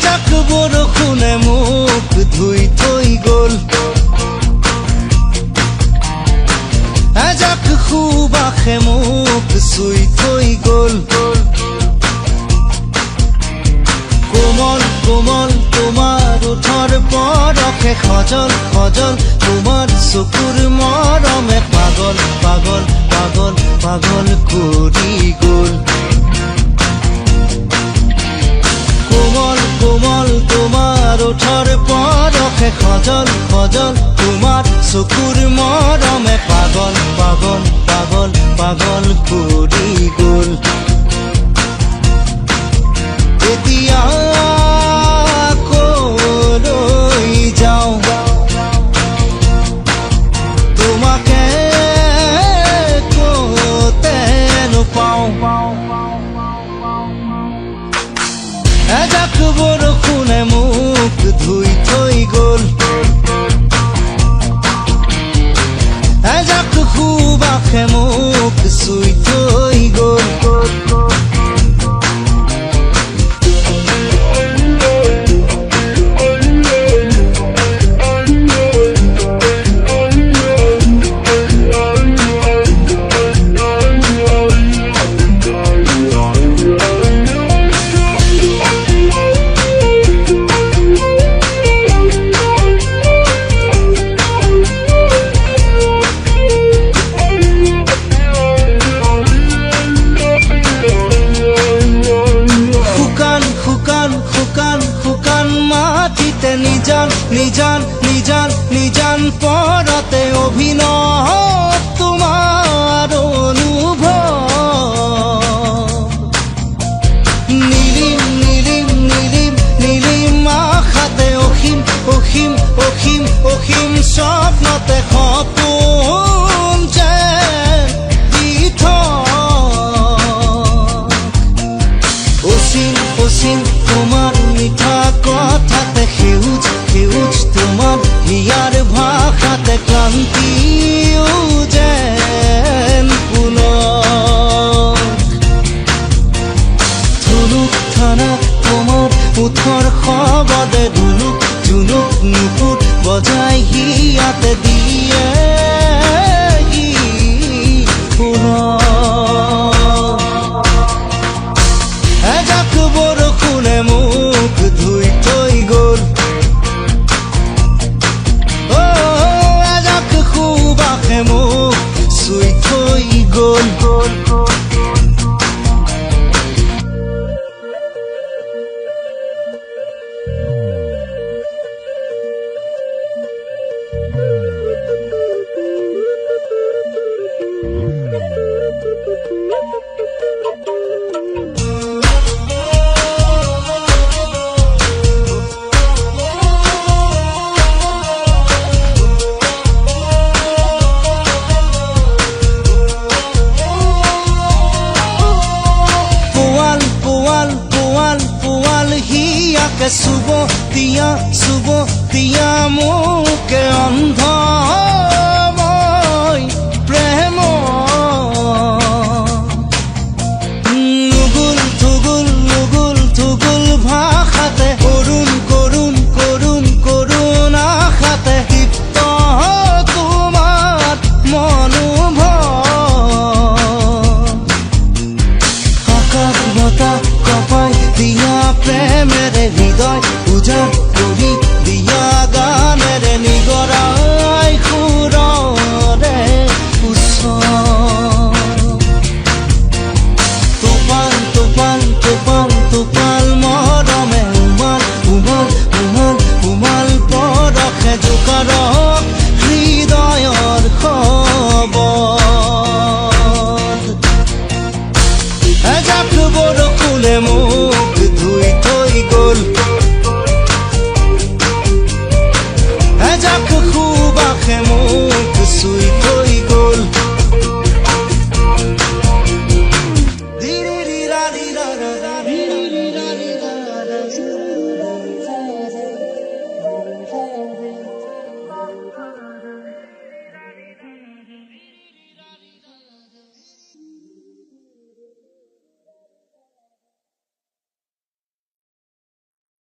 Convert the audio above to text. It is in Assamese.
এজাক বৰষুণে মোক ধুই থৈ গ'ল, এজাক সুবাসে মোক চুই থৈ গ'ল। কোমল কোমল তোমাৰ ওঠৰ পৰশে সজল সজল, তোমাৰ চকুৰ মৰমে পাগল পাগল পাগল পাগল কৰি গ'ল। কোমল কোমল তোমাৰ ওঠৰ পৰশে সজল সজল, তোমাৰ চকুৰ মৰমে পাগল পাগল পাগল পাগল কৰি গ'ল। এতিয়া কলৈ যাওঁ তোমাকে ক'তে নোপাওঁ। এজাক বৰষুণে মোক ধুই থৈ গ'ল, এজাক সুবাসে মোক চুই থৈ গ'ল। মাটিতে নিজান নিজান নিজান নিজান পৰতে অভিনৱ তোমাৰ অনুভৱ। নীলিম নীলিম নীলিম নীলিম আশাতে অসীম অসীম অসীম অসীম স্বপ্নতে সপোন যেন দি অসীম অসীম তোমাৰ মিঠা কথাতে, সেউজ সেউজ তোমাৰ হিয়াৰ ভাষাতে, ক্লান্তিও যেন পুলক। ধুনুক থানা তোমাৰ ওঠৰ শব্দে, ধুনুক ধুনুক নুপুৰ বজাই হিয়াতে দিয়ে পুলক। এজাক বৰষুণে মোক ধুই থৈ গ'ল, এজাক সুবাসে মোক চুই থৈ গ'ল। হিয়াকে চুব দিয়া মোকে অন্ধ মই প্ৰেম। নুগুল থুগুল নুগুল থুগুল ভাষাতে, কৰুণ কৰুণ কৰুণ কৰুণ আশাতে, দীপ্ত তোমাৰ মনোভৱ। আকাশ বতাহ কপাই দিয়া প্ৰেমেৰে হৃদয় উজাড় কৰি